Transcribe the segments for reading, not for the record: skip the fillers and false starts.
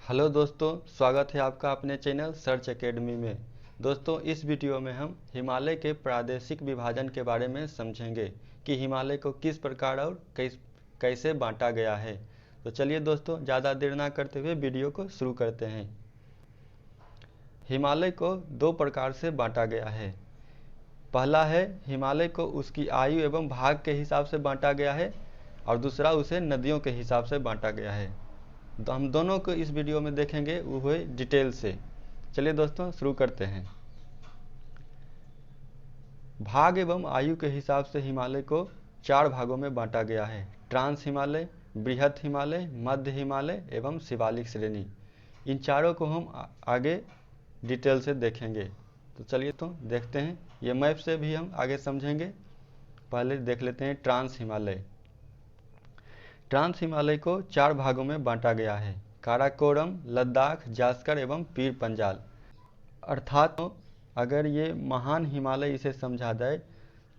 Hello दोस्तों, स्वागत है आपका अपने चैनल सर्च एकेडमी में। दोस्तों, इस वीडियो में हम हिमालय के प्रादेशिक विभाजन के बारे में समझेंगे कि हिमालय को किस प्रकार और कैसे बांटा गया है। तो चलिए दोस्तों, ज़्यादा देर ना करते हुए वीडियो को शुरू करते हैं। हिमालय को दो प्रकार से बांटा गया है। पहला है हिमालय को उसकी आयु एवं भाग के हिसाब से बांटा गया है और दूसरा उसे नदियों के हिसाब से बांटा गया है। तो हम दोनों को इस वीडियो में देखेंगे वो डिटेल से। चलिए दोस्तों, शुरू करते हैं। भाग एवं आयु के हिसाब से हिमालय को चार भागों में बांटा गया है: ट्रांस हिमालय, बृहत हिमालय, मध्य हिमालय एवं शिवालिक श्रेणी। इन चारों को हम आगे डिटेल से देखेंगे। तो चलिए तो देखते हैं। ये मैप से भी हम आगे समझेंगे। पहले देख लेते हैं ट्रांस हिमालय। ट्रांस हिमालय को चार भागों में बांटा गया है: काराकोरम, लद्दाख, जास्कर एवं पीर पंजाल। अर्थात अगर ये महान हिमालय इसे समझा जाए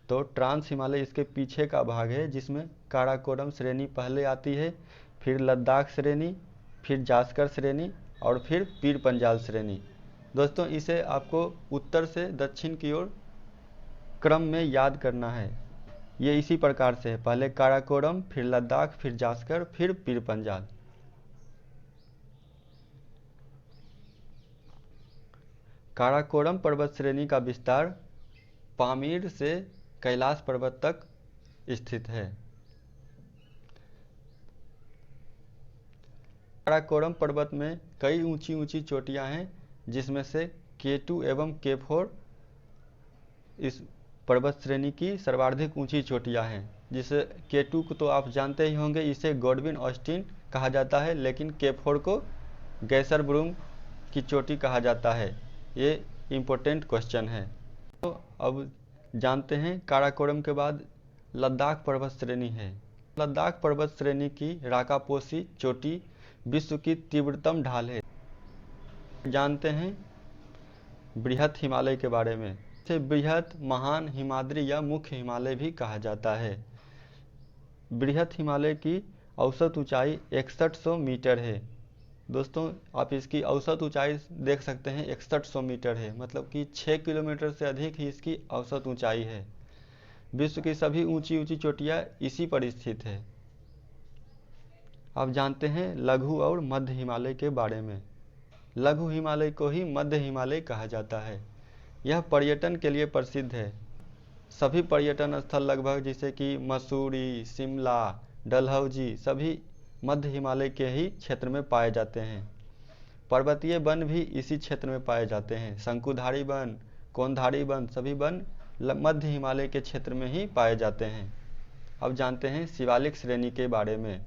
तो ट्रांस हिमालय इसके पीछे का भाग है, जिसमें काराकोरम श्रेणी पहले आती है, फिर लद्दाख श्रेणी, फिर जास्कर श्रेणी और फिर पीर पंजाल श्रेणी। दोस्तों, इसे आपको उत्तर से दक्षिण की ओर क्रम में याद करना है। ये इसी प्रकार से है: पहले काराकोरम, फिर लद्दाख, फिर जास्कर, फिर पीर पंजाल। काराकोरम पर्वत श्रेणी का विस्तार पामीर से कैलाश पर्वत तक स्थित है। काराकोरम पर्वत में कई ऊंची ऊंची चोटियां हैं, जिसमें से K2 एवं K4 इस पर्वत श्रेणी की सर्वाधिक ऊंची चोटियां हैं। जिसे K2 को तो आप जानते ही होंगे, इसे गॉडविन ऑस्टिन कहा जाता है, लेकिन K4 को गैसरब्रूम की चोटी कहा जाता है। ये इम्पोर्टेंट क्वेश्चन है। तो अब जानते हैं काराकोरम के बाद लद्दाख पर्वत श्रेणी है। लद्दाख पर्वत श्रेणी की राकापोसी चोटी विश्व की तीव्रतम ढाल है। जानते हैं बृहत हिमालय के बारे में। इसे बृहत, महान, हिमाद्री या मुख्य हिमालय भी कहा जाता है। बृहत हिमालय की औसत ऊंचाई 6100 मीटर है। दोस्तों, आप इसकी औसत ऊंचाई देख सकते हैं, 6100 मीटर है, मतलब कि 6 किलोमीटर से अधिक ही इसकी औसत ऊंचाई है। विश्व की सभी ऊंची ऊंची चोटियां इसी पर स्थित है। अब जानते हैं लघु और मध्य हिमालय के बारे में। लघु हिमालय को ही मध्य हिमालय कहा जाता है। यह पर्यटन के लिए प्रसिद्ध है। सभी पर्यटन स्थल लगभग, जैसे कि मसूरी, शिमला, डलहौजी, सभी मध्य हिमालय के ही क्षेत्र में पाए जाते हैं। पर्वतीय वन भी इसी क्षेत्र में पाए जाते हैं। शंकुधारी वन, कोनधारी वन, सभी वन मध्य हिमालय के क्षेत्र में ही पाए जाते हैं। अब जानते हैं शिवालिक श्रेणी के बारे में।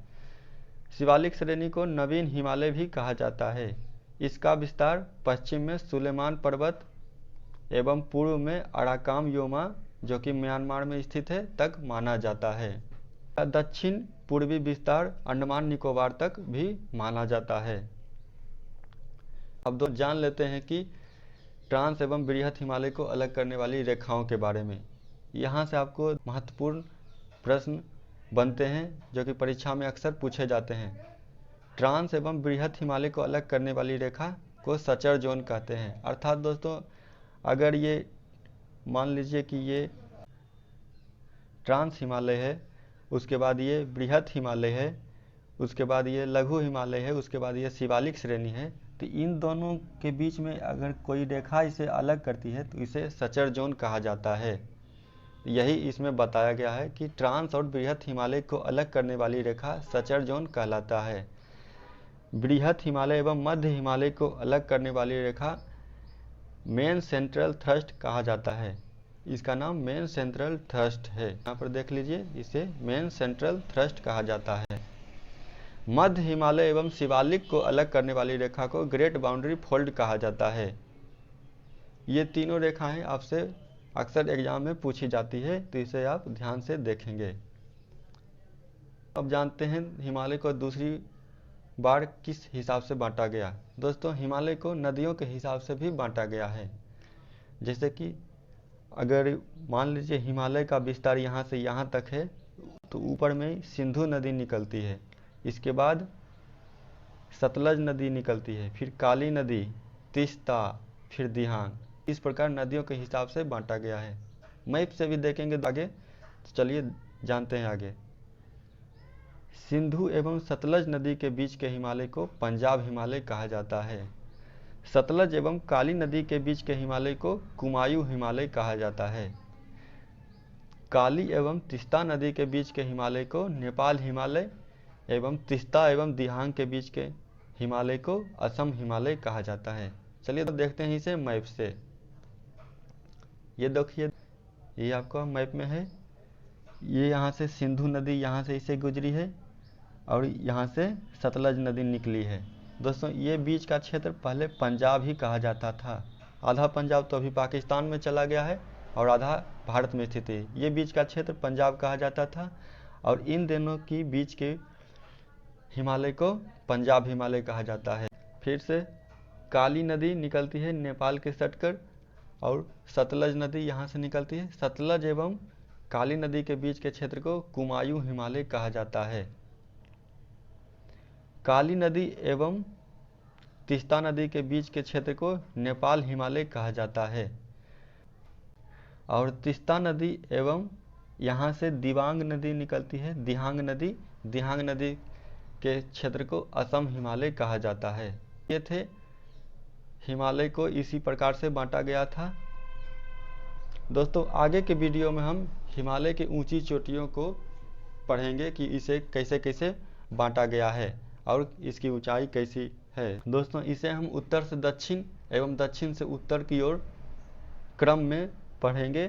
शिवालिक श्रेणी को नवीन हिमालय भी कहा जाता है। इसका विस्तार पश्चिम में सुलेमान पर्वत एवं पूर्व में अराकाम योमा, जो कि म्यांमार में स्थित है, तक माना जाता है। दक्षिण पूर्वी विस्तार अंडमान निकोबार तक भी माना जाता है। अब दो जान लेते हैं कि ट्रांस एवं बृहत हिमालय को अलग करने वाली रेखाओं के बारे में। यहाँ से आपको महत्वपूर्ण प्रश्न बनते हैं जो कि परीक्षा में अक्सर पूछे जाते हैं। ट्रांस एवं बृहत हिमालय को अलग करने वाली रेखा को सचर जोन कहते हैं। अर्थात दोस्तों, अगर ये मान लीजिए कि ये ट्रांस हिमालय है, उसके बाद ये बृहत हिमालय है, उसके बाद ये लघु हिमालय है, उसके बाद ये शिवालिक श्रेणी है, तो इन दोनों के बीच में अगर कोई रेखा इसे अलग करती है तो इसे सचर जोन कहा जाता है। यही इसमें बताया गया है कि ट्रांस और बृहत हिमालय को अलग करने वाली रेखा सचर जोन कहलाता है। बृहत हिमालय एवं मध्य हिमालय को अलग करने वाली रेखा मेन सेंट्रल थ्रस्ट कहा जाता है। इसका नाम मेन सेंट्रल थ्रस्ट है। यहाँ पर देख लीजिए, इसे मेन सेंट्रल थ्रस्ट कहा जाता है। मध्य हिमालय एवं शिवालिक को अलग करने वाली रेखा को ग्रेट बाउंड्री फोल्ड कहा जाता है। ये तीनों रेखाएं आपसे अक्सर एग्जाम में पूछी जाती है, तो इसे आप ध्यान से देखेंगे। अब जानते हैं हिमालय को दूसरी बार किस हिसाब से बांटा गया। दोस्तों, हिमालय को नदियों के हिसाब से भी बांटा गया है। जैसे कि अगर मान लीजिए हिमालय का विस्तार यहाँ से यहाँ तक है, तो ऊपर में सिंधु नदी निकलती है। इसके बाद सतलज नदी निकलती है, फिर काली नदी, तीस्ता, फिर दिहांग। इस प्रकार नदियों के हिसाब से बांटा गया है। मैप से भी देखेंगे आगे, तो चलिए जानते हैं आगे। सिंधु एवं सतलज नदी के बीच के हिमालय को पंजाब हिमालय कहा जाता है। सतलज एवं काली नदी के बीच के हिमालय को कुमायूं हिमालय कहा जाता है। काली एवं तीस्ता नदी के बीच के हिमालय को नेपाल हिमालय एवं तीस्ता एवं दिहांग के बीच के हिमालय को असम हिमालय कहा जाता है। चलिए तो देखते हैं इसे मैप से। ये देखिए, ये आपका मैप में है। ये यहाँ से सिंधु नदी यहाँ से इसे गुजरी है और यहाँ से सतलज नदी निकली है। दोस्तों, ये बीच का क्षेत्र पहले पंजाब ही कहा जाता था। आधा पंजाब तो अभी पाकिस्तान में चला गया है और आधा भारत में स्थित है। ये बीच का क्षेत्र पंजाब कहा जाता था और इन दोनों की बीच के हिमालय को पंजाब हिमालय कहा जाता है। फिर से काली नदी निकलती है नेपाल के सटकर और सतलज नदी यहाँ से निकलती है। सतलज एवं काली नदी के बीच के क्षेत्र को कुमायूं हिमालय कहा जाता है। काली नदी एवं तीस्ता नदी के बीच के क्षेत्र को नेपाल हिमालय कहा जाता है और तीस्ता नदी एवं यहाँ से दिबांग नदी निकलती है, दिहांग नदी के क्षेत्र को असम हिमालय कहा जाता है। ये थे हिमालय को इसी प्रकार से बांटा गया था। दोस्तों, आगे के वीडियो में हम हिमालय की ऊंची चोटियों को पढ़ेंगे कि इसे कैसे कैसे बांटा गया है और इसकी ऊंचाई कैसी है। दोस्तों, इसे हम उत्तर से दक्षिण एवं दक्षिण से उत्तर की ओर क्रम में पढ़ेंगे,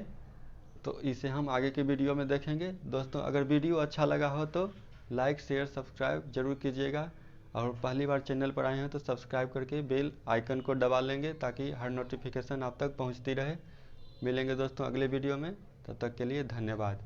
तो इसे हम आगे के वीडियो में देखेंगे। दोस्तों, अगर वीडियो अच्छा लगा हो तो लाइक शेयर सब्सक्राइब जरूर कीजिएगा और पहली बार चैनल पर आए हैं तो सब्सक्राइब करके बेल आइकन को दबा लेंगे ताकि हर नोटिफिकेशन आप तक पहुंचती रहे। मिलेंगे दोस्तों अगले वीडियो में, तब तक के लिए धन्यवाद।